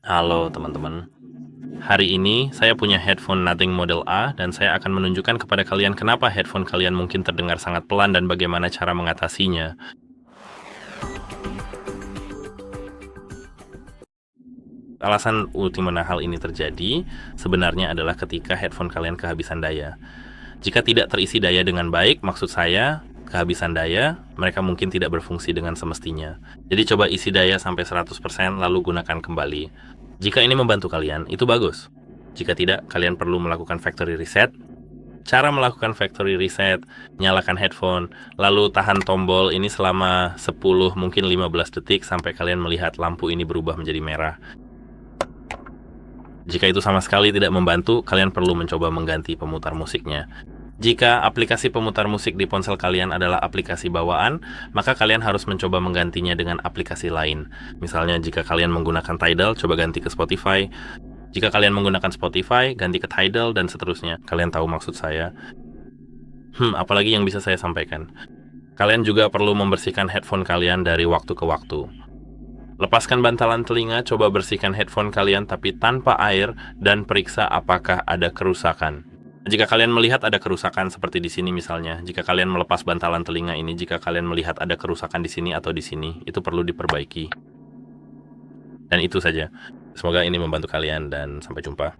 Halo teman-teman. Hari ini saya punya headphone Nothing Model A dan saya akan menunjukkan kepada kalian kenapa headphone kalian mungkin terdengar sangat pelan dan bagaimana cara mengatasinya. Alasan utama hal ini terjadi sebenarnya adalah ketika headphone kalian kehabisan daya. Jika tidak terisi daya dengan baik, maksud saya kehabisan daya, mereka mungkin tidak berfungsi dengan semestinya. Jadi coba isi daya sampai 100% lalu gunakan kembali. Jika ini membantu kalian, itu bagus. Jika tidak, kalian perlu melakukan factory reset. Cara melakukan factory reset, nyalakan headphone, lalu tahan tombol ini selama 10 mungkin 15 detik sampai kalian melihat lampu ini berubah menjadi merah. Jika itu sama sekali tidak membantu, kalian perlu mencoba mengganti pemutar musiknya. Jika aplikasi pemutar musik di ponsel kalian adalah aplikasi bawaan, maka kalian harus mencoba menggantinya dengan aplikasi lain. Misalnya jika kalian menggunakan Tidal, coba ganti ke Spotify. Jika kalian menggunakan Spotify, ganti ke Tidal, dan seterusnya. Kalian tahu maksud saya. Apalagi yang bisa saya sampaikan. Kalian juga perlu membersihkan headphone kalian dari waktu ke waktu. Lepaskan bantalan telinga, coba bersihkan headphone kalian tapi tanpa air dan periksa apakah ada kerusakan. Jika kalian melihat ada kerusakan seperti di sini misalnya, jika kalian melepas bantalan telinga ini, jika kalian melihat ada kerusakan di sini atau di sini, itu perlu diperbaiki. Dan itu saja. Semoga ini membantu kalian dan sampai jumpa.